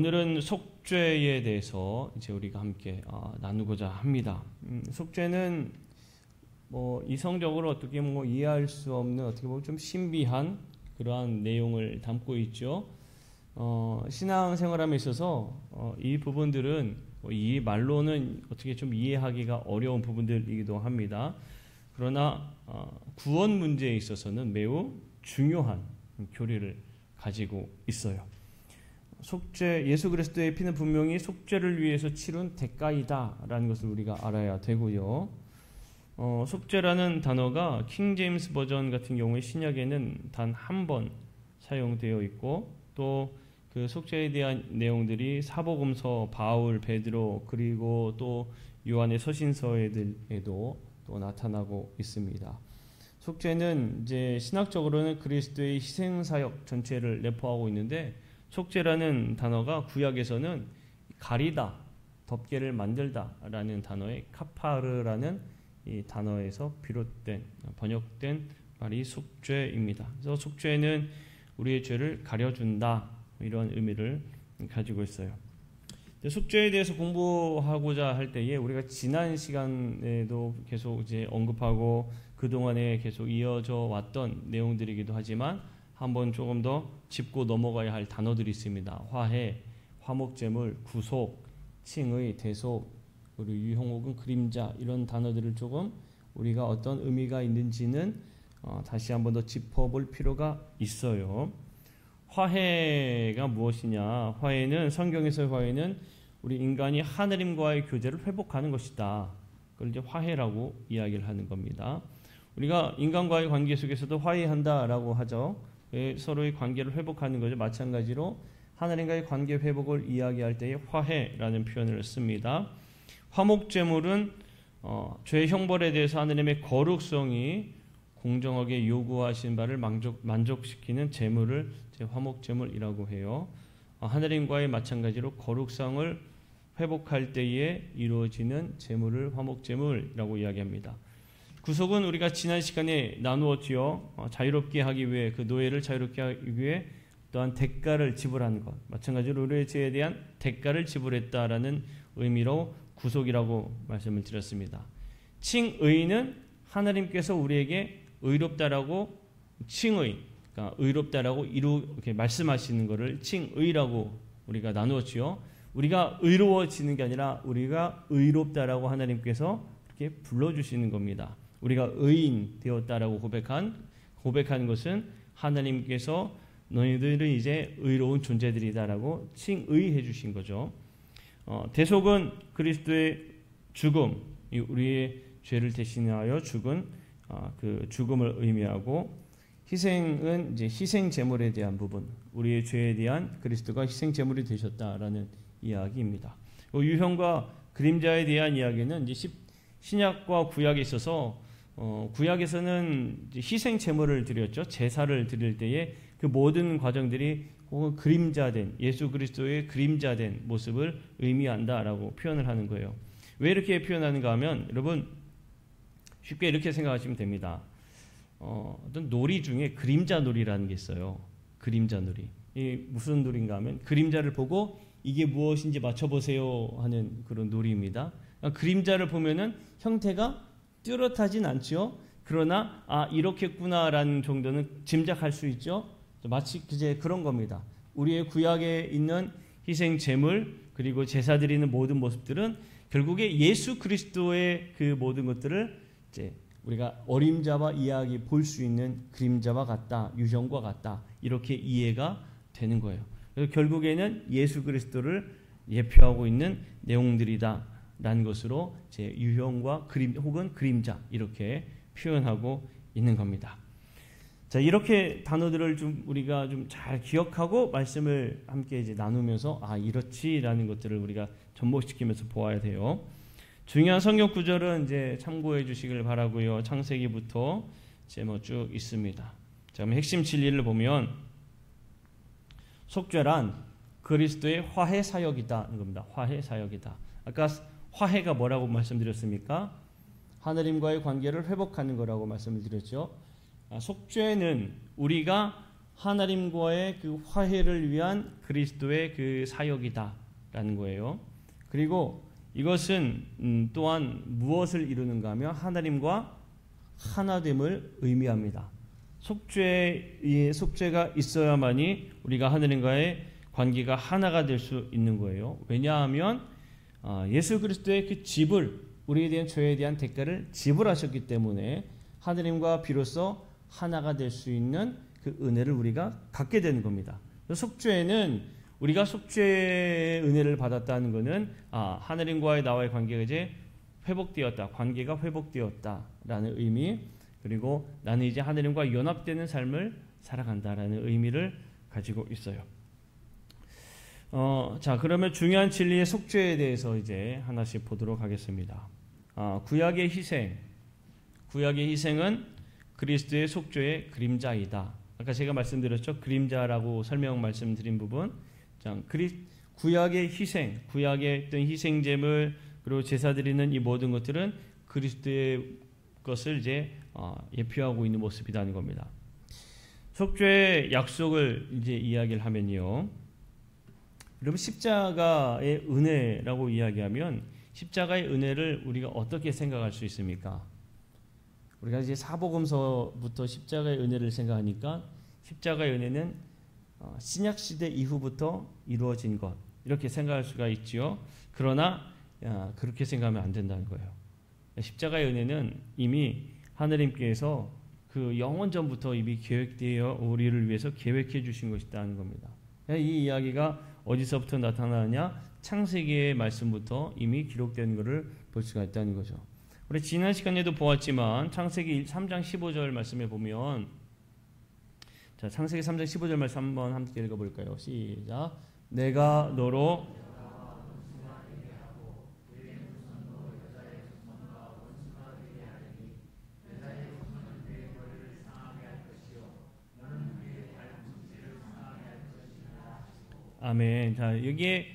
오늘은 속죄에 대해서 이제 우리가 함께 나누고자 합니다. 속죄는 이성적으로 어떻게 이해할 수 없는 어떻게 보면 좀 신비한 그러한 내용을 담고 있죠. 신앙생활함에 있어서 이 부분들은 이 말로는 어떻게 좀 이해하기가 어려운 부분들이기도 합니다. 그러나 구원 문제에 있어서는 매우 중요한 교리를 가지고 있어요. 속죄, 예수 그리스도의 피는 분명히 속죄를 위해서 치룬 대가이다라는 것을 우리가 알아야 되고요. 속죄라는 단어가 킹 제임스 버전 같은 경우에 신약에는 단 한 번 사용되어 있고, 또 그 속죄에 대한 내용들이 사복음서, 바울, 베드로, 그리고 또 요한의 서신서에도 또 나타나고 있습니다. 속죄는 이제 신학적으로는 그리스도의 희생 사역 전체를 내포하고 있는데, 속죄라는 단어가 구약에서는 가리다, 덮개를 만들다라는 단어의 카파르라는 이 단어에서 비롯된 번역된 말이 속죄입니다. 그래서 속죄는 우리의 죄를 가려준다, 이런 의미를 가지고 있어요. 속죄에 대해서 공부하고자 할 때에 우리가 지난 시간에도 계속 이제 언급하고 그 동안에 계속 이어져 왔던 내용들이기도 하지만 한번 조금 더 짚고 넘어가야 할 단어들이 있습니다. 화해, 화목제물, 구속, 칭의, 대속, 그리고 유형 혹은 그림자, 이런 단어들을 조금 우리가 어떤 의미가 있는지는 다시 한번 더 짚어볼 필요가 있어요. 화해가 무엇이냐? 화해는, 성경에서의 화해는 우리 인간이 하느님과의 교제를 회복하는 것이다. 그걸 이제 화해라고 이야기를 하는 겁니다. 우리가 인간과의 관계 속에서도 화해한다라고 하죠. 서로의 관계를 회복하는 거죠. 마찬가지로 하나님과의 관계 회복을 이야기할 때에 화해라는 표현을 씁니다. 화목제물은 죄 형벌에 대해서 하나님의 거룩성이 공정하게 요구하신 바를 만족시키는 제물을 화목제물이라고 해요. 하나님과의 마찬가지로 거룩성을 회복할 때에 이루어지는 제물을 화목제물이라고 이야기합니다. 구속은 우리가 지난 시간에 나누었지요. 자유롭게 하기 위해, 그 노예를 자유롭게 하기 위해 또한 대가를 지불하는 것, 마찬가지로 우리의 죄에 대한 대가를 지불했다라는 의미로 구속이라고 말씀을 드렸습니다. 칭의는 하나님께서 우리에게 의롭다라고 칭의, 그러니까 의롭다라고 이렇게 말씀하시는 것을 칭의라고 우리가 나누었지요. 우리가 의로워지는 게 아니라 우리가 의롭다라고 하나님께서 이렇게 불러주시는 겁니다. 우리가 의인 되었다라고 고백하는 것은 하나님께서 너희들은 이제 의로운 존재들이다라고 칭의해 주신 거죠. 대속은 그리스도의 죽음, 우리의 죄를 대신하여 죽은 그 죽음을 의미하고, 희생은 이제 희생 제물에 대한 부분, 우리의 죄에 대한 그리스도가 희생 제물이 되셨다라는 이야기입니다. 유형과 그림자에 대한 이야기는 이제 신약과 구약에 있어서 구약에서는 희생 제물을 드렸죠. 제사를 드릴 때에 그 모든 과정들이 혹은 그림자된, 예수 그리스도의 그림자된 모습을 의미한다라고 표현을 하는 거예요. 왜 이렇게 표현하는가 하면, 여러분 쉽게 이렇게 생각하시면 됩니다. 어떤 놀이 중에 그림자 놀이라는 게 있어요. 그림자 놀이. 이 무슨 놀이인가 하면, 그림자를 보고 이게 무엇인지 맞춰보세요 하는 그런 놀이입니다. 그러니까 그림자를 보면은 형태가 뚜렷하진 않죠. 그러나 이렇겠구나라는 정도는 짐작할 수 있죠. 마치 이제 그런 겁니다. 우리의 구약에 있는 희생 제물, 그리고 제사 드리는 모든 모습들은 결국에 예수 그리스도의 그 모든 것들을 이제 우리가 어림잡아 이야기 볼 수 있는 그림자와 같다, 유형과 같다, 이렇게 이해가 되는 거예요. 그래서 결국에는 예수 그리스도를 예표하고 있는 내용들이다라는 것으로 제 유형과 그림 혹은 그림자, 이렇게 표현하고 있는 겁니다. 자, 이렇게 단어들을 좀 우리가 좀 잘 기억하고 말씀을 함께 이제 나누면서 이렇지라는 것들을 우리가 접목시키면서 보아야 돼요. 중요한 성경 구절은 이제 참고해 주시길 바라고요. 창세기부터 이제 쭉 있습니다. 자, 그럼 핵심 진리를 보면, 속죄란 그리스도의 화해 사역이다는 겁니다. 화해 사역이다. 아까 화해가 뭐라고 말씀드렸습니까? 하나님과의 관계를 회복하는 거라고 말씀을 드렸죠. 속죄는 우리가 하나님과의 그 화해를 위한 그리스도의 그 사역이다라는 거예요. 그리고 이것은 또한 무엇을 이루는가 하면 하나님과 하나됨을 의미합니다. 속죄가 있어야만이 우리가 하나님과의 관계가 하나가 될 수 있는 거예요. 왜냐하면 예수 그리스도의 그 집을, 우리에 대한 죄에 대한 대가를 지불하셨기 때문에 하나님과 비로소 하나가 될 수 있는 그 은혜를 우리가 갖게 되는 겁니다. 속죄는 우리가 속죄의 은혜를 받았다는 것은 하나님과의 나와의 관계가 이제 회복되었다, 관계가 회복되었다라는 의미, 그리고 나는 이제 하나님과 연합되는 삶을 살아간다라는 의미를 가지고 있어요. 자, 그러면 중요한 진리의 속죄에 대해서 이제 하나씩 보도록 하겠습니다. 구약의 희생은 그리스도의 속죄의 그림자이다. 아까 제가 말씀드렸죠. 그림자라고 설명 말씀드린 부분. 자, 구약의 희생, 구약의 어떤 희생제물 그리고 제사 드리는 이 모든 것들은 그리스도의 것을 이제 예표하고 있는 모습이라는 겁니다. 속죄의 약속을 이제 이야기를 하면요. 여러분 십자가의 은혜라고 이야기하면 십자가의 은혜를 우리가 어떻게 생각할 수 있습니까? 우리가 이제 사복음서부터 십자가의 은혜를 생각하니까 십자가의 은혜는 신약 시대 이후부터 이루어진 것 이렇게 생각할 수가 있지요. 그러나 그렇게 생각하면 안 된다는 거예요. 십자가의 은혜는 이미 하나님께서 그 영원 전부터 이미 계획되어 우리를 위해서 계획해 주신 것이라는 겁니다. 이 이야기가 어디서부터 나타나느냐? 창세기의 말씀부터 이미 기록된 것을 볼 수가 있다는 거죠. 우리 지난 시간에도 보았지만 창세기 3장 15절 말씀에 보면, 자, 창세기 3장 15절 말씀 한번 함께 읽어볼까요? 시작. 내가 너로 아멘. 자, 여기에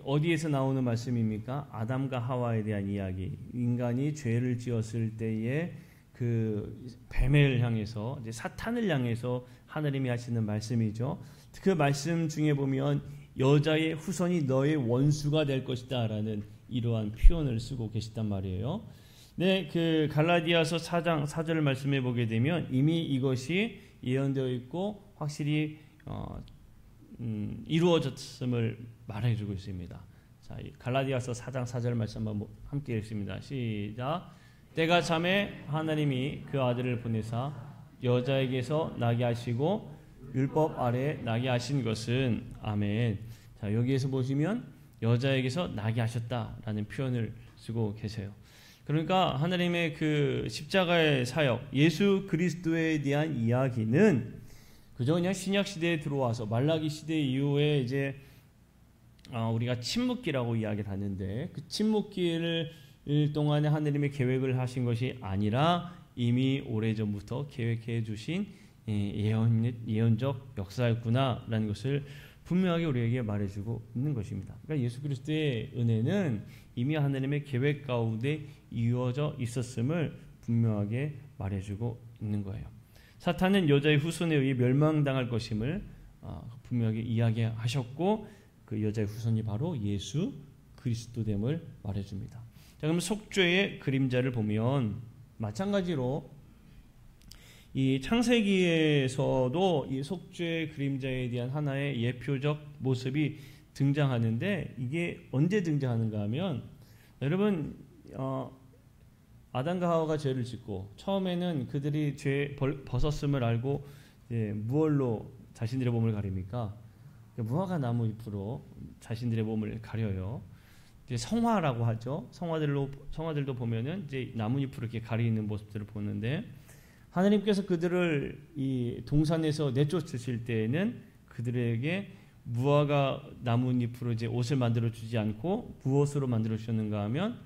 어디에서 나오는 말씀입니까? 아담과 하와에 대한 이야기. 인간이 죄를 지었을 때에 그 뱀을 향해서, 이제 사탄을 향해서 하나님이 하시는 말씀이죠. 그 말씀 중에 보면 여자의 후손이 너의 원수가 될 것이다라는 이러한 표현을 쓰고 계시단 말이에요. 네, 그 갈라디아서 4장 4절 말씀해 보게 되면 이미 이것이 예언되어 있고 확실히 이루어졌음을 말해주고 있습니다. 자, 갈라디아서 4장 4절 말씀 한번 함께 읽습니다. 시작. 때가 참에 하나님이 그 아들을 보내사 여자에게서 나게 하시고 율법 아래 나게 하신 것은 아멘. 자, 여기에서 보시면 여자에게서 나게 하셨다라는 표현을 쓰고 계세요. 그러니까 하나님의 그 십자가의 사역, 예수 그리스도에 대한 이야기는 그저 그냥 신약 시대에 들어와서 말라기 시대 이후에 이제 우리가 침묵기라고 이야기를 하는데 그 침묵기를 동안에 하나님의 계획을 하신 것이 아니라 이미 오래전부터 계획해 주신 예언적 역사였구나라는 것을 분명하게 우리에게 말해주고 있는 것입니다. 그러니까 예수 그리스도의 은혜는 이미 하나님의 계획 가운데 이루어져 있었음을 분명하게 말해주고 있는 거예요. 사탄은 여자의 후손에 의해 멸망당할 것임을 분명하게 이야기하셨고 그 여자의 후손이 바로 예수 그리스도됨을 말해줍니다. 자, 그럼 속죄의 그림자를 보면 마찬가지로 이 창세기에서도 이 속죄의 그림자에 대한 하나의 예표적 모습이 등장하는데 이게 언제 등장하는가 하면 여러분 아담과 하와가 죄를 짓고 처음에는 그들이 죄 벗었음을 알고 무얼로 자신들의 몸을 가립니까? 무화과 나무 잎으로 자신들의 몸을 가려요. 이제 성화라고 하죠. 성화들도 보면은 이제 나뭇잎으로 이렇게 가리는 모습들을 보는데 하나님께서 그들을 이 동산에서 내쫓으실 때에는 그들에게 무화과 나뭇잎으로 이제 옷을 만들어 주지 않고 무엇으로 만들어 주셨는가 하면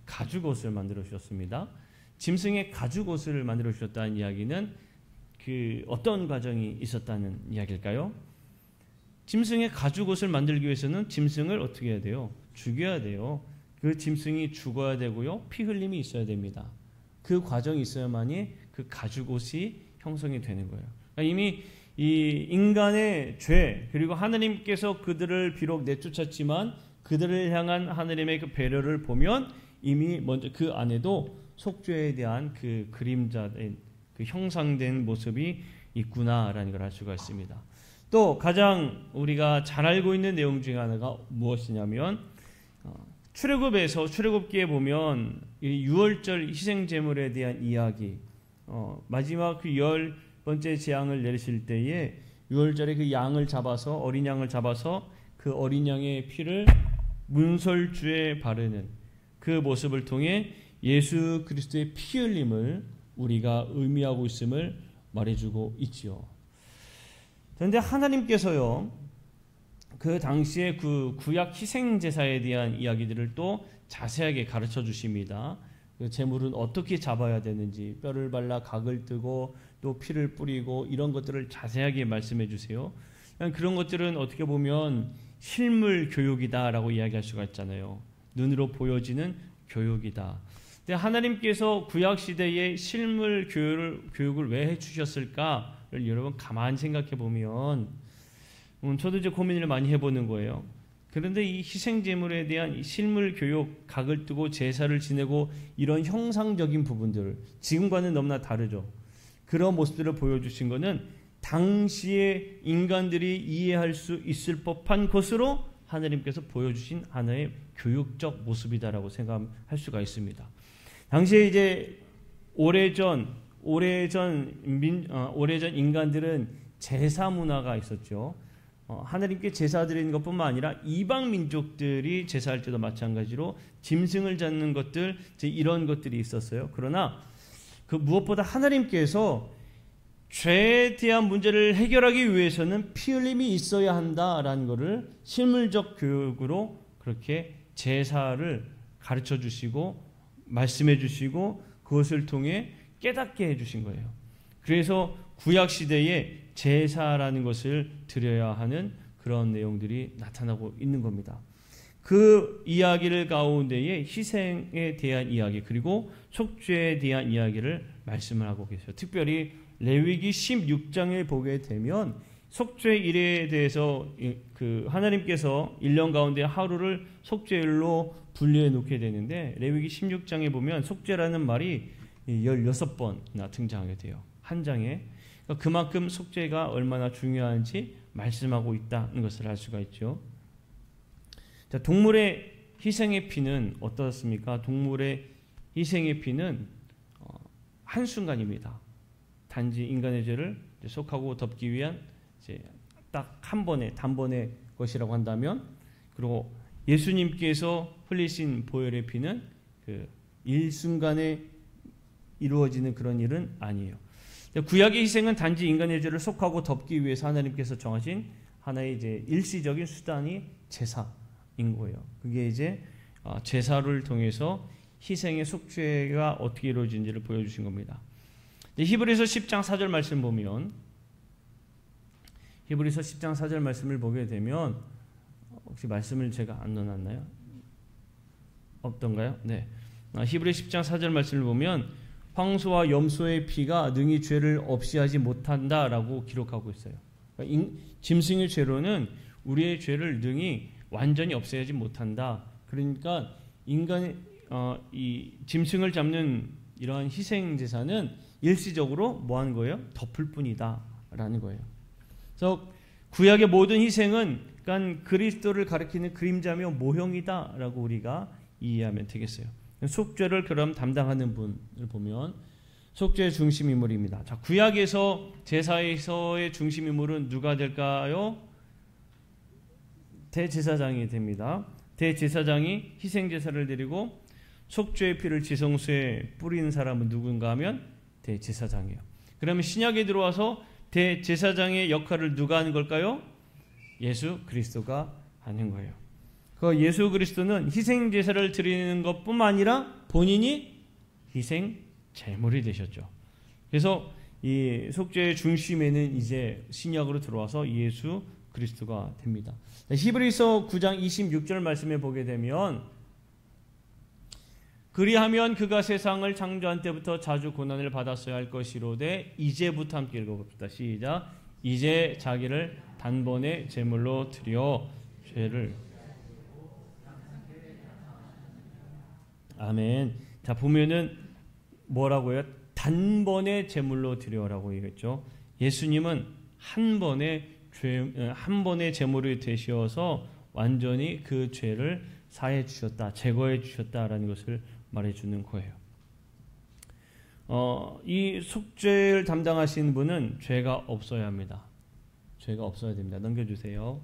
가죽옷을 만들어 주셨습니다. 짐승의 가죽옷을 만들어 주셨다는 이야기는 그 어떤 과정이 있었다는 이야기일까요? 짐승의 가죽옷을 만들기 위해서는 짐승을 어떻게 해야 돼요? 죽여야 돼요. 그 짐승이 죽어야 되고요. 피 흘림이 있어야 됩니다. 그 과정이 있어야만이 그 가죽옷이 형성이 되는 거예요. 그러니까 이미 이 인간의 죄, 그리고 하나님께서 그들을 비록 내쫓았지만 그들을 향한 하나님의 그 배려를 보면 이미 먼저 그 안에도 속죄에 대한 그 그림자된 그 형상된 모습이 있구나라는 걸 알 수가 있습니다. 또 가장 우리가 잘 알고 있는 내용 중에 하나가 무엇이냐면 출애굽에서 출애굽기에 보면 이 유월절 희생 제물에 대한 이야기, 마지막 그 10번째 재앙을 내리실 때에 유월절에 그 양을 잡아서 어린 양을 잡아서 그 어린 양의 피를 문설주에 바르는 그 모습을 통해 예수 그리스도의 피 흘림을 우리가 의미하고 있음을 말해주고 있지요. 그런데 하나님께서요, 그 당시에 그 구약 희생 제사에 대한 이야기들을 또 자세하게 가르쳐 주십니다. 그 제물은 어떻게 잡아야 되는지, 뼈를 발라 각을 뜨고 또 피를 뿌리고 이런 것들을 자세하게 말씀해 주세요. 그런 것들은 어떻게 보면 실물 교육이다라고 이야기할 수가 있잖아요. 눈으로 보여지는 교육이다. 근데 하나님께서 구약 시대에 실물 교육을 왜 해주셨을까를 여러분 가만히 생각해 보면, 저도 이제 고민을 많이 해보는 거예요. 그런데 이 희생제물에 대한 이 실물 교육, 각을 뜨고 제사를 지내고 이런 형상적인 부분들, 지금과는 너무나 다르죠. 그런 모습들을 보여주신 것은 당시에 인간들이 이해할 수 있을 법한 것으로 하나님께서 보여주신 하나의 교육적 모습이다라고 생각할 수가 있습니다. 당시에 이제 오래전 인간들은 제사 문화가 있었죠. 하나님께 제사 드리는 것뿐만 아니라 이방 민족들이 제사할 때도 마찬가지로 짐승을 잡는 것들, 이런 것들이 있었어요. 그러나 그 무엇보다 하나님께서 죄에 대한 문제를 해결하기 위해서는 피 흘림이 있어야 한다라는 것을 실물적 교육으로 그렇게 제사를 가르쳐 주시고 말씀해 주시고 그것을 통해 깨닫게 해 주신 거예요. 그래서 구약 시대에 제사라는 것을 드려야 하는 그런 내용들이 나타나고 있는 겁니다. 그 이야기를 가운데에 희생에 대한 이야기, 그리고 속죄에 대한 이야기를 말씀을 하고 계세요. 특별히 레위기 16장에 보게 되면 속죄 일에 대해서 그 하나님께서 1년 가운데 하루를 속죄일로 분류해 놓게 되는데, 레위기 16장에 보면 속죄라는 말이 16번이나 등장하게 돼요. 한 장에. 그만큼 속죄가 얼마나 중요한지 말씀하고 있다는 것을 알 수가 있죠. 자, 동물의 희생의 피는 어떻습니까? 동물의 희생의 피는 한순간입니다. 단지 인간의 죄를 속하고 덮기 위한 딱 한 번의 단번의 것이라고 한다면, 그리고 예수님께서 흘리신 보혈의 피는 그 일순간에 이루어지는 그런 일은 아니에요. 구약의 희생은 단지 인간의 죄를 속하고 덮기 위해서 하나님께서 정하신 하나의 이제 일시적인 수단이 제사인 거예요. 그게 이제 제사를 통해서 희생의 속죄가 어떻게 이루어지는지를 보여주신 겁니다. 히브리서 10장 4절 말씀 보면, 히브리서 10장 4절 말씀을 보게 되면, 혹시 말씀을 제가 안 넣어놨나요? 없던가요? 네. 히브리 10장 4절 말씀을 보면 황소와 염소의 피가 능히 죄를 없이 하지 못한다라고 기록하고 있어요. 그러니까 짐승의 죄로는 우리의 죄를 능히 완전히 없애지 못한다. 그러니까 인간의 이 짐승을 잡는 이러한 희생 제사는 일시적으로 뭐 하는 거예요? 덮을 뿐이다라는 거예요. 그래서 구약의 모든 희생은 그러니까 그리스도를 가리키는 그림자며 모형이다라고 우리가 이해하면 되겠어요. 속죄를 그럼 담당하는 분을 보면 속죄의 중심 인물입니다. 자, 구약에서 제사에서의 중심 인물은 누가 될까요? 대제사장이 됩니다. 대제사장이 희생 제사를 드리고 속죄의 피를 지성소에 뿌리는 사람은 누군가 하면 대제사장이에요. 그러면 신약에 들어와서 대제사장의 역할을 누가 하는 걸까요? 예수 그리스도가 하는 거예요. 그 예수 그리스도는 희생 제사를 드리는 것뿐만 아니라 본인이 희생 제물이 되셨죠. 그래서 이 속죄의 중심에는 이제 신약으로 들어와서 예수 그리스도가 됩니다. 히브리서 9장 26절 말씀에 보게 되면 그리하면 그가 세상을 창조한 때부터 자주 고난을 받았어야 할 것이로되 이제부터 함께 읽어봅시다. 시작. 이제 자기를 단번에 제물로 드려 죄를. 아멘. 자, 보면은 뭐라고요? 단번에 제물로 드려라고 얘기했죠. 예수님은 한 번에 제물이 되셔서 완전히 그 죄를 사해 주셨다, 제거해 주셨다라는 것을 말해 주는 거예요. 이 속죄를 담당하시는 분은 죄가 없어야 합니다. 죄가 없어야 됩니다. 넘겨주세요.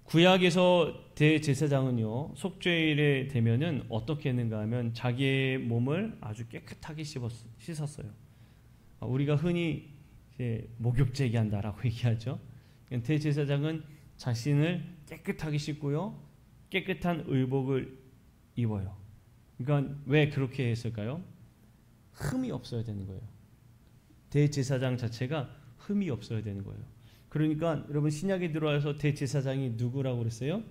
구약에서 대제사장은요, 속죄일에 되면은 어떻게 했는가 하면 자기의 몸을 아주 깨끗하게 씻었어요. 우리가 흔히 이제 목욕제기 한다라고 얘기하죠. 대제사장은 자신을 깨끗하게 씻고요, 깨끗한 의복을 입어요. 그러니까 왜 그렇게 했을까요? 흠이 없어야 되는 거예요. 대제사장 자체가 흠이 없어야 되는 거예요. 그러니까 여러분 신약에 들어와서 대제사장이 누구라고 그랬어요?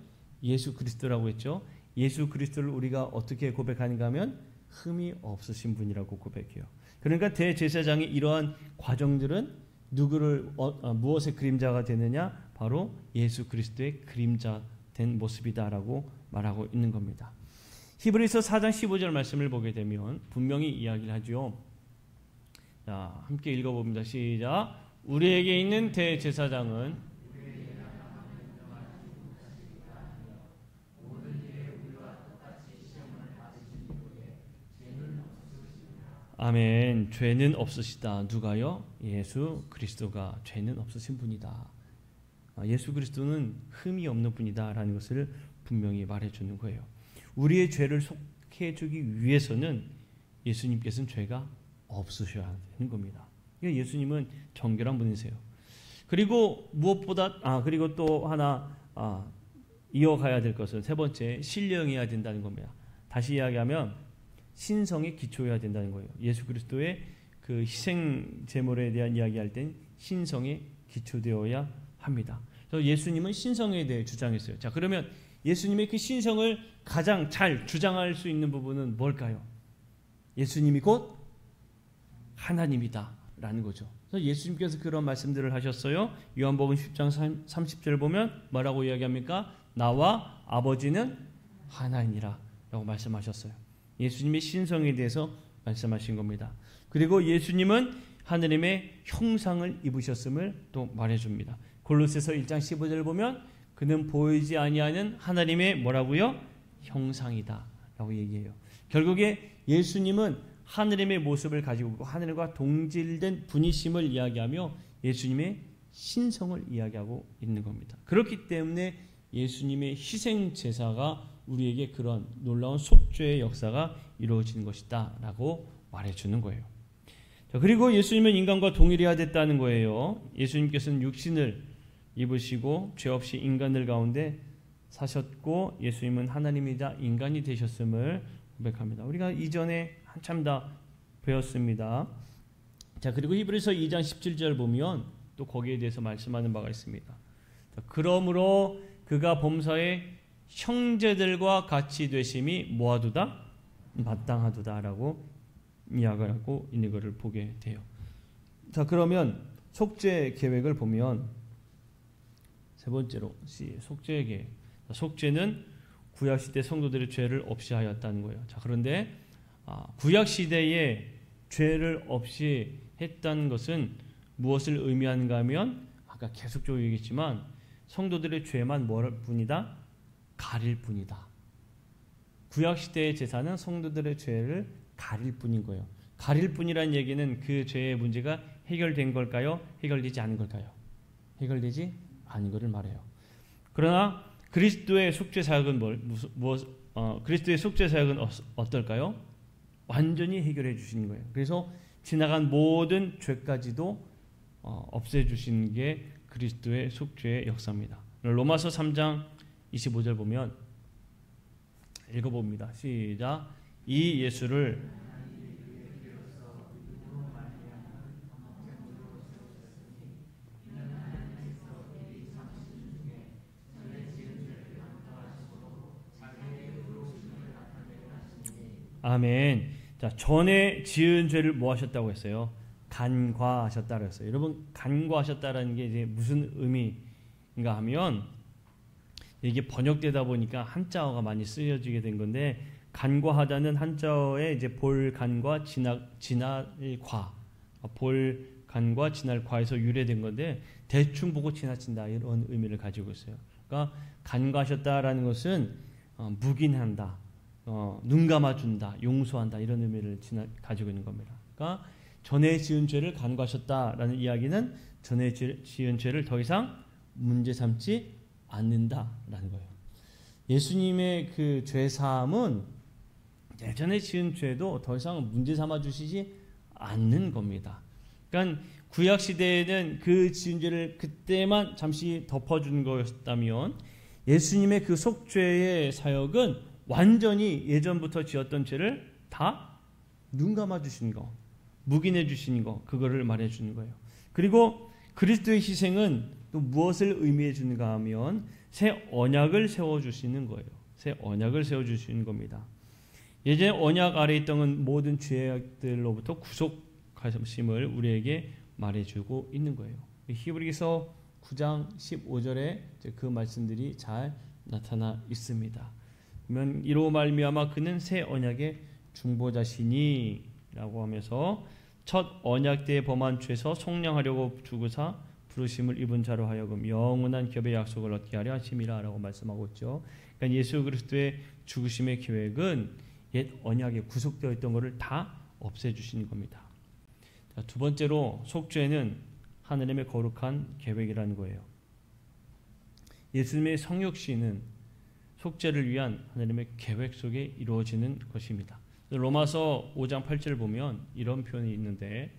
예수 그리스도라고 했죠. 예수 그리스도를 우리가 어떻게 고백하는가 하면 흠이 없으신 분이라고 고백해요. 그러니까 대제사장이 이러한 과정들은 누구를 무엇의 그림자가 되느냐? 바로 예수 그리스도의 그림자 된 모습이다라고 말하고 있는 겁니다. 히브리서 4장 15절 말씀을 보게 되면 분명히 이야기를 하죠. 자, 함께 읽어봅니다. 시작. 우리에게 있는 대제사장은 아멘. 죄는 없으시다. 누가요? 예수 그리스도가 죄는 없으신 분이다. 예수 그리스도는 흠이 없는 분이다 라는 것을 분명히 말해주는 거예요. 우리의 죄를 속해주기 위해서는 예수님께서는 죄가 없으셔야 되는 겁니다. 예수님은 정결한 분이세요. 그리고 무엇보다 그리고 또 하나 이어가야 될 것은 세 번째, 신령해야 된다는 겁니다. 다시 이야기하면 신성에 기초해야 된다는 거예요. 예수 그리스도의 그 희생 제물에 대한 이야기할 땐 신성에 기초되어야 합니다. 그래서 예수님은 신성에 대해 주장했어요. 자, 그러면 예수님의 그 신성을 가장 잘 주장할 수 있는 부분은 뭘까요? 예수님이 곧 하나님이다 라는 거죠. 그래서 예수님께서 그런 말씀들을 하셨어요. 요한복음 10장 30절 보면 뭐라고 이야기합니까? 나와 아버지는 하나이니라 라고 말씀하셨어요. 예수님의 신성에 대해서 말씀하신 겁니다. 그리고 예수님은 하느님의 형상을 입으셨음을 또 말해줍니다. 골로새서 1장 15절 보면 그는 보이지 아니하는 하나님의 뭐라고요? 형상이다 라고 얘기해요. 결국에 예수님은 하느님의 모습을 가지고 있고 하느님과 동질된 분이심을 이야기하며 예수님의 신성을 이야기하고 있는 겁니다. 그렇기 때문에 예수님의 희생 제사가 우리에게 그런 놀라운 속죄의 역사가 이루어지는 것이다 라고 말해주는 거예요. 자, 그리고 예수님은 인간과 동일해야 됐다는 거예요. 예수님께서는 육신을 입으시고 죄 없이 인간들 가운데 사셨고 예수님은 하나님이자 인간이 되셨음을 고백합니다. 우리가 이전에 한참 다 배웠습니다. 자, 그리고 히브리서 2장 17절 보면 또 거기에 대해서 말씀하는 바가 있습니다. 자, 그러므로 그가 범사의 형제들과 같이 되심이 뭐하도다? 마땅하도다라고 이야기하고 있는 것을 보게 돼요. 자, 그러면 속죄 계획을 보면 세 번째로 속죄 계획. 속죄는 구약 시대 성도들의 죄를 없이 하였다는 거예요. 자, 그런데 구약 시대에 죄를 없이 했다는 것은 무엇을 의미하는가 하면 아까 계속적으로 얘기했지만 성도들의 죄만 뭘 뿐이다? 가릴 뿐이다. 구약 시대의 제사는 성도들의 죄를 가릴 뿐인 거예요. 가릴 뿐이라는 얘기는 그 죄의 문제가 해결된 걸까요? 해결되지 않은 걸까요? 해결되지 않은 것을 말해요. 그러나 그리스도의 속죄 사역은 그리스도의 속죄 사역은 어떨까요? 완전히 해결해 주시는 거예요. 그래서 지나간 모든 죄까지도 없애 주시는 게 그리스도의 속죄의 역사입니다. 로마서 3장 25절 보면 읽어봅니다. 시작. 이 예수를 아멘. 자, 전에 지은 죄를 뭐 하셨다고 했어요? 간과하셨다고 했어요. 여러분, 간과하셨다라는 게 이제 무슨 의미인가 하면, 이게 번역되다 보니까 한자어가 많이 쓰여지게 된 건데, 간과하다는 한자어에 이제 볼간과 지날과, 볼간과 지날과에서 유래된 건데, 대충 보고 지나친다 이런 의미를 가지고 있어요. 그러니까 간과하셨다라는 것은 묵인한다, 눈 감아준다, 용서한다 이런 의미를 가지고 있는 겁니다. 그러니까 전에 지은 죄를 간과하셨다라는 이야기는 전에 지은 죄를 더 이상 문제 삼지 않는다라는 거예요. 예수님의 그 죄 사함은 예전에 지은 죄도 더 이상 문제 삼아 주시지 않는 겁니다. 그러니까 구약 시대에는 그 지은 죄를 그때만 잠시 덮어준 거였다면 예수님의 그 속죄의 사역은 완전히 예전부터 지었던 죄를 다 눈 감아 주신 거, 묵인해 주신 거, 그거를 말해 주는 거예요. 그리고 그리스도의 희생은 또 무엇을 의미해 주는가 하면 새 언약을 세워 주시는 거예요. 새 언약을 세워 주시는 겁니다. 예전에 언약 아래 있던 모든 죄악들로부터 구속하심을 우리에게 말해주고 있는 거예요. 히브리서 9장 15절에 그 말씀들이 잘 나타나 있습니다. 그러면 이로 말미암아 그는 새 언약의 중보자시니 라고 하면서 첫 언약 때에 범한 죄에서 속량하려고 죽으사 부르심을 입은 자로 하여금 영원한 겹의 약속을 얻게 하려 하심이라 라고 말씀하고 있죠. 그러니까 예수 그리스도의 죽으심의 계획은 옛 언약에 구속되어 있던 것을 다 없애주시는 겁니다. 자, 두 번째로 속죄는 하느님의 거룩한 계획이라는 거예요. 예수님의 성육신은 속죄를 위한 하느님의 계획 속에 이루어지는 것입니다. 로마서 5장 8절을 보면 이런 표현이 있는데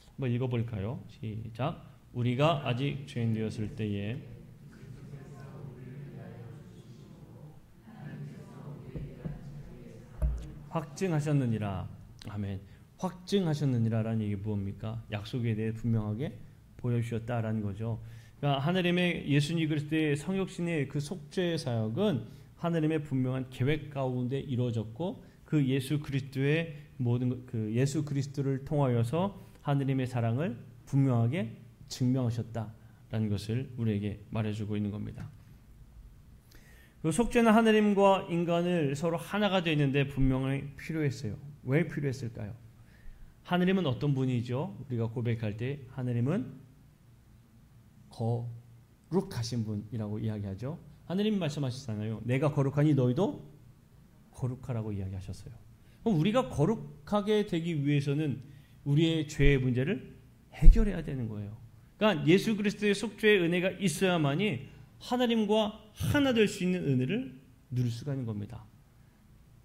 한번 읽어볼까요? 시작. 우리가 아직 죄인 되었을 때에 확증하셨느니라. 아멘. 확증하셨느니라라는 얘기 무엇입니까? 약속에 대해 분명하게 보여주셨다라는 거죠. 그러니까 하느님의 예수님 그리스도의 성육신의 그 속죄 사역은 하느님의 분명한 계획 가운데 이루어졌고 그 예수 그리스도의 모든 그 예수 그리스도를 통하여서 하느님의 사랑을 분명하게 증명하셨다라는 것을 우리에게 말해주고 있는 겁니다. 그 속죄는 하느님과 인간을 서로 하나가 되어 있는데 분명히 필요했어요. 왜 필요했을까요? 하느님은 어떤 분이죠? 우리가 고백할 때 하느님은 거룩하신 분이라고 이야기하죠. 하느님 말씀하시잖아요. 내가 거룩하니 너희도 거룩하라고 이야기하셨어요. 그럼 우리가 거룩하게 되기 위해서는 우리의 죄의 문제를 해결해야 되는 거예요. 그러니까 예수 그리스도의 속죄의 은혜가 있어야만이 하나님과 하나 될 수 있는 은혜를 누릴 수가 있는 겁니다.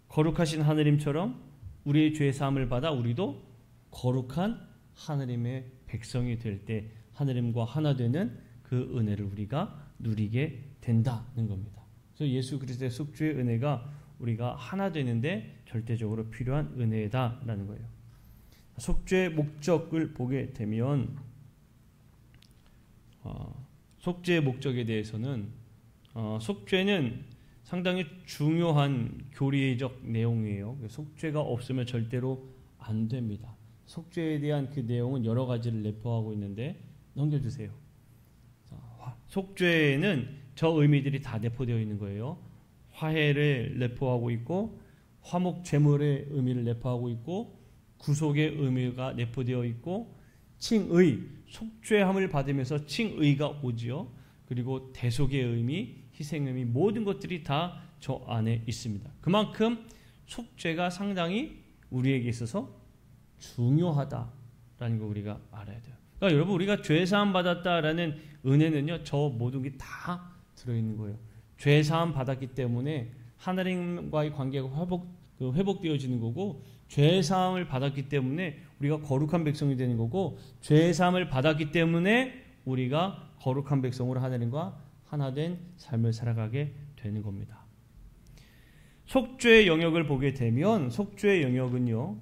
거룩하신 하느님처럼 우리의 죄 사함을 받아 우리도 거룩한 하느님의 백성이 될 때 하느님과 하나 되는 그 은혜를 우리가 누리게 된다는 겁니다. 그래서 예수 그리스도의 속죄의 은혜가 우리가 하나 되는데 절대적으로 필요한 은혜다라는 거예요. 속죄의 목적을 보게 되면 속죄의 목적에 대해서는 속죄는 상당히 중요한 교리적 내용이에요. 속죄가 없으면 절대로 안 됩니다. 속죄에 대한 그 내용은 여러 가지를 내포하고 있는데 넘겨주세요. 속죄에는 저 의미들이 다 내포되어 있는 거예요. 화해를 내포하고 있고 화목 제물의 의미를 내포하고 있고 구속의 의미가 내포되어 있고 칭의, 속죄함을 받으면서 칭의가 오지요. 그리고 대속의 의미, 희생의 의미 모든 것들이 다 저 안에 있습니다. 그만큼 속죄가 상당히 우리에게 있어서 중요하다라는 거 우리가 알아야 돼요. 그러니까 여러분 우리가 죄사함 받았다라는 은혜는요. 저 모든 게 다 들어있는 거예요. 죄사함 받았기 때문에 하나님과의 관계가 회복되어지는 거고 죄사함을 받았기 때문에 우리가 거룩한 백성이 되는 거고 죄사함을 받았기 때문에 우리가 거룩한 백성으로 하나님과 하나된 삶을 살아가게 되는 겁니다. 속죄의 영역을 보게 되면 속죄의 영역은요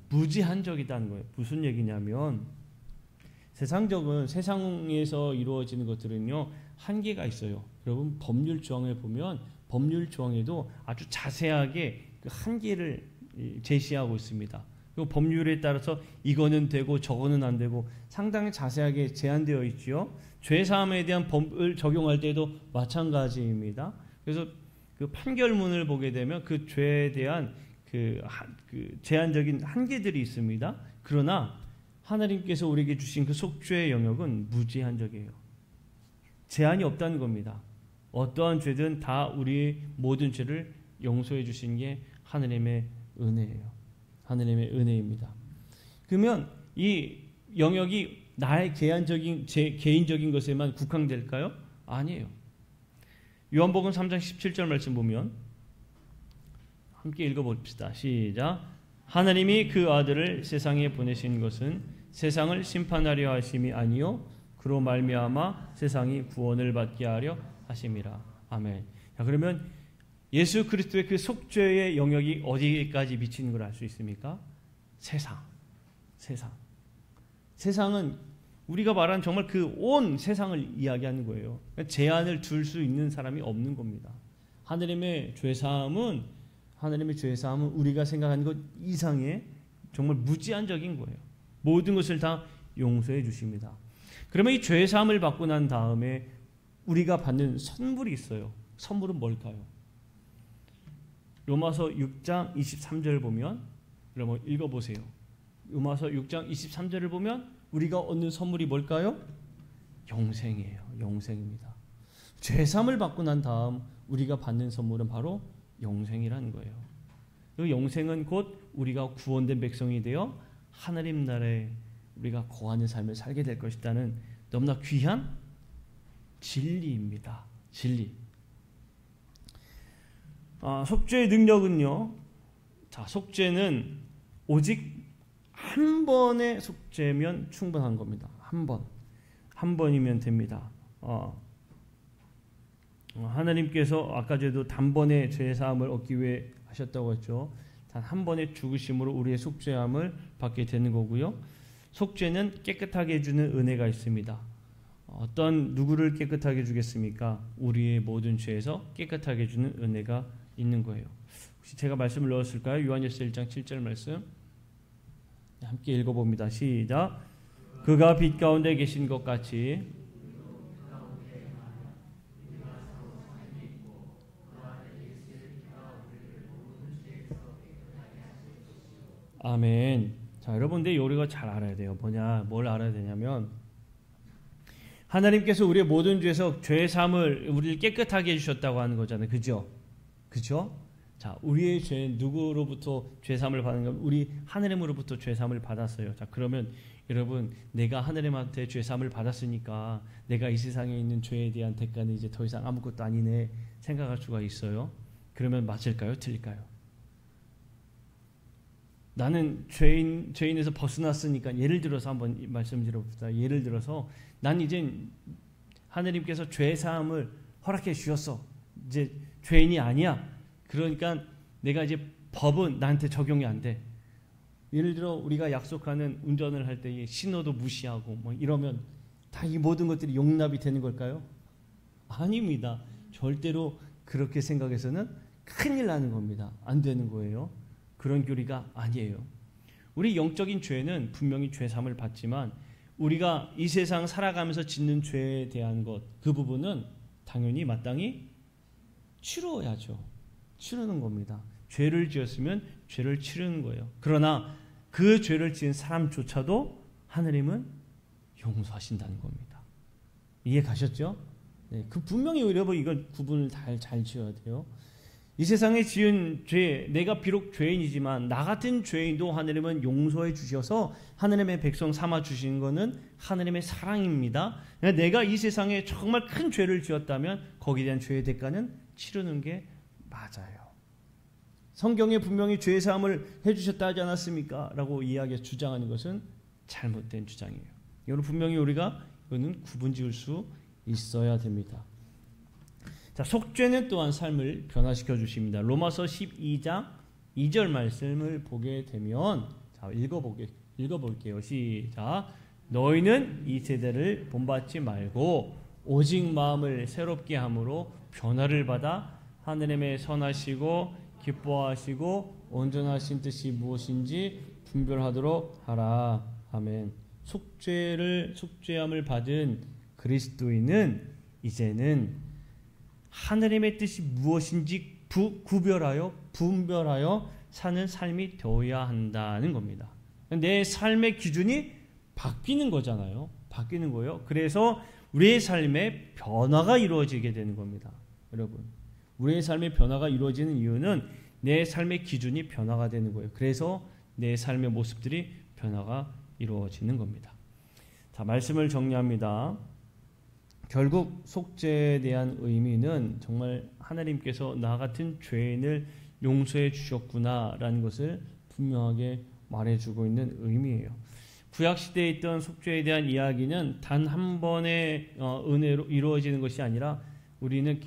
무제한적이다는 거예요. 무슨 얘기냐면 세상에서 이루어지는 것들은요 한계가 있어요. 여러분 법률 조항을 보면 법률 조항에도 아주 자세하게 그 한계를 제시하고 있습니다. 그리고 법률에 따라서 이거는 되고 저거는 안 되고 상당히 자세하게 제한되어 있죠. 죄사함에 대한 법을 적용할 때도 마찬가지입니다. 그래서 그 판결문을 보게 되면 그 죄에 대한 그 제한적인 한계들이 있습니다. 그러나 하나님께서 우리에게 주신 그 속죄의 영역은 무제한적이에요. 제한이 없다는 겁니다. 어떠한 죄든 다 우리의 모든 죄를 용서해 주신 게 하나님의 은혜예요. 하나님의 은혜입니다. 그러면 이 영역이 나의 제 개인적인 것에만 국한될까요? 아니에요. 요한복음 3장 17절 말씀 보면 함께 읽어봅시다. 시작. 하나님이 그 아들을 세상에 보내신 것은 세상을 심판하려 하심이 아니요 그로 말미암아 세상이 구원을 받게 하려 하심이라. 아멘. 자, 그러면 예수 그리스도의 그 속죄의 영역이 어디까지 미치는 걸 알 수 있습니까? 세상은 우리가 말한 정말 그 온 세상을 이야기하는 거예요. 그러니까 제한을 둘 수 있는 사람이 없는 겁니다. 하나님의 죄사함은 우리가 생각하는 것 이상의 정말 무제한적인 거예요. 모든 것을 다 용서해 주십니다. 그러면 이 죄사함을 받고 난 다음에 우리가 받는 선물이 있어요. 선물은 뭘까요? 로마서 6장 23절을 보면, 여러분 읽어보세요. 로마서 6장 23절을 보면 우리가 얻는 선물이 뭘까요? 영생이에요. 영생입니다. 죄사함을 받고 난 다음 우리가 받는 선물은 바로 영생이라는 거예요. 그 영생은 곧 우리가 구원된 백성이 되어 하나님 나라에 우리가 거하는 삶을 살게 될 것이라는 너무나 귀한 진리입니다. 진리. 속죄의 능력은요. 자, 속죄는 오직 한 번의 속죄면 충분한 겁니다. 한 번이면 됩니다. 하나님께서 아까 저도 단번에 죄사함을 얻기 위해 하셨다고 했죠. 단 한 번의 죽으심으로 우리의 속죄함을 받게 되는 거고요. 속죄는 깨끗하게 해주는 은혜가 있습니다. 어떤 누구를 깨끗하게 해주겠습니까? 우리의 모든 죄에서 깨끗하게 해주는 은혜가 있는 거예요. 혹시 제가 말씀을 넣었을까요? 요한일서 1장 7절 말씀 함께 읽어봅니다. 시작. 그가 빛 가운데 계신 것 같이 아멘. 자, 여러분들 우리가 잘 알아야 돼요. 뭘 알아야 되냐면 하나님께서 우리의 모든 죄에서 죄 사함을 우리를 깨끗하게 해주셨다고 하는 거잖아요. 그죠? 자, 우리의 죄 누구로부터 죄 사함을 받는 건 우리 하나님으로부터 죄 사함을 받았어요. 자, 그러면 여러분 내가 하나님한테 죄 사함을 받았으니까 내가 이 세상에 있는 죄에 대한 대가는 이제 더 이상 아무것도 아니네 생각할 수가 있어요. 그러면 맞을까요? 틀릴까요? 나는 죄인에서 벗어났으니까 예를 들어서 한번 말씀드려봅시다. 예를 들어서 난 이제 하나님께서 죄 사함을 허락해 주셨어. 이제 죄인이 아니야. 그러니까 내가 이제 법은 나한테 적용이 안 돼. 예를 들어 우리가 약속하는 운전을 할 때 신호도 무시하고 뭐 이러면 다 이 모든 것들이 용납이 되는 걸까요? 아닙니다. 절대로 그렇게 생각해서는 큰일 나는 겁니다. 안 되는 거예요. 그런 교리가 아니에요. 우리 영적인 죄는 분명히 죄사함을 받지만 우리가 이 세상 살아가면서 짓는 죄에 대한 것, 그 부분은 당연히 마땅히 치루어야죠. 치르는 겁니다. 죄를 지었으면 죄를 치르는 거예요. 그러나 그 죄를 지은 사람조차도 하나님은 용서하신다는 겁니다. 이해 가셨죠? 네, 그 분명히 여러분 이건 구분을 잘 지어야 돼요. 이 세상에 지은 죄, 내가 비록 죄인이지만 나 같은 죄인도 하나님은 용서해 주셔서 하나님의 백성 삼아 주신 것은 하나님의 사랑입니다. 내가 이 세상에 정말 큰 죄를 지었다면 거기에 대한 죄의 대가는 치르는 게 맞아요. 성경에 분명히 죄 사함을 해주셨다 하지 않았습니까? 라고 이야기해서 주장하는 것은 잘못된 주장이에요. 이거는 분명히 우리가 이거는 구분 지을 수 있어야 됩니다. 자, 속죄는 또한 삶을 변화시켜 주십니다. 로마서 12장 2절 말씀을 보게 되면 자, 읽어볼게요. 시작. 너희는 이 세대를 본받지 말고 오직 마음을 새롭게 함으로 변화를 받아 하느님의 선하시고 기뻐하시고 온전하신 뜻이 무엇인지 분별하도록 하라. 아멘. 속죄함을 받은 그리스도인은 이제는 하느님의 뜻이 무엇인지 구별하여 분별하여 사는 삶이 되어야 한다는 겁니다. 내 삶의 기준이 바뀌는 거잖아요. 바뀌는 거예요. 그래서 우리의 삶에 변화가 이루어지게 되는 겁니다. 여러분, 우리의 삶의 변화가 이루어지는 이유는 내 삶의 기준이 변화가 되는 거예요. 그래서 내 삶의 모습들이 변화가 이루어지는 겁니다. 자, 말씀을 정리합니다. 결국 속죄에 대한 의미는 정말 하나님께서 나 같은 죄인을 용서해 주셨구나라는 것을 분명하게 말해주고 있는 의미예요. 구약시대에 있던 속죄에 대한 이야기는 단 한 번의 은혜로 이루어지는 것이 아니라 우리는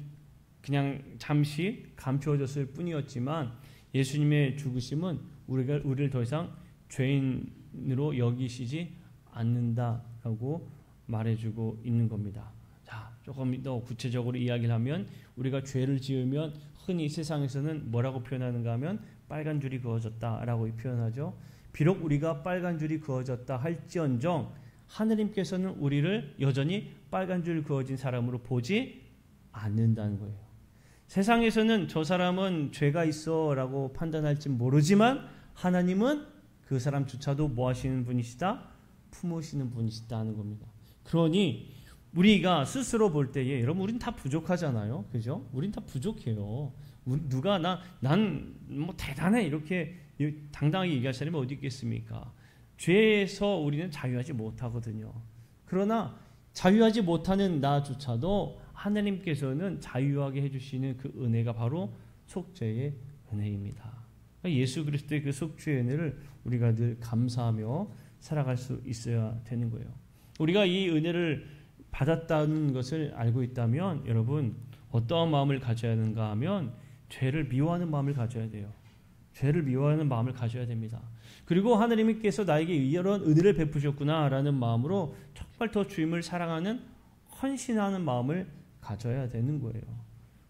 그냥 잠시 감추어졌을 뿐이었지만 예수님의 죽으심은 우리를 더 이상 죄인으로 여기시지 않는다라고 말해주고 있는 겁니다. 자, 조금 더 구체적으로 이야기를 하면 우리가 죄를 지으면 흔히 세상에서는 뭐라고 표현하는가 하면 빨간 줄이 그어졌다라고 표현하죠. 비록 우리가 빨간 줄이 그어졌다 할지언정 하느님께서는 우리를 여전히 빨간 줄 그어진 사람으로 보지 않는다는 거예요. 세상에서는 저 사람은 죄가 있어 라고 판단할지 모르지만 하나님은 그 사람조차도 뭐 하시는 분이시다? 품으시는 분이시다 하는 겁니다. 그러니 우리가 스스로 볼 때에 여러분 우린 다 부족하잖아요. 그죠? 우린 다 부족해요. 누가 난 뭐 대단해 이렇게 당당하게 얘기할 사람이 어디 있겠습니까? 죄에서 우리는 자유하지 못하거든요. 그러나 자유하지 못하는 나조차도 하나님께서는 자유하게 해주시는 그 은혜가 바로 속죄의 은혜입니다. 예수 그리스도의 그 속죄의 은혜를 우리가 늘 감사하며 살아갈 수 있어야 되는 거예요. 우리가 이 은혜를 받았다는 것을 알고 있다면 여러분 어떠한 마음을 가져야 하는가 하면 죄를 미워하는 마음을 가져야 돼요. 죄를 미워하는 마음을 가져야 됩니다. 그리고 하나님께서 나에게 이런 은혜를 베푸셨구나라는 마음으로 정말 더 주님을 사랑하는 헌신하는 마음을 가져야 되는 거예요.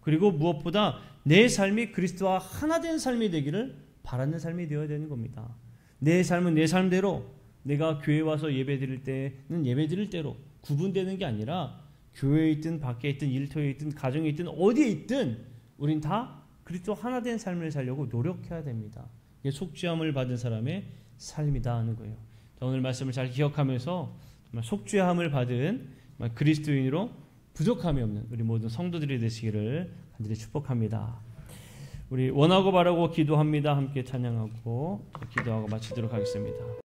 그리고 무엇보다 내 삶이 그리스도와 하나 된 삶이 되기를 바라는 삶이 되어야 되는 겁니다. 내 삶은 내 삶대로 내가 교회 와서 예배드릴 때는 예배드릴 대로 구분되는 게 아니라 교회에 있든 밖에 있든 일터에 있든 가정에 있든 어디에 있든 우린 다 그리스도 하나 된 삶을 살려고 노력해야 됩니다. 이게 속죄함을 받은 사람의 삶이다 하는 거예요. 오늘 말씀을 잘 기억하면서 정말 속죄함을 받은 그리스도인으로 부족함이 없는 우리 모든 성도들이 되시기를 간절히 축복합니다. 우리 원하고 바라고 기도합니다. 함께 찬양하고 기도하고 마치도록 하겠습니다.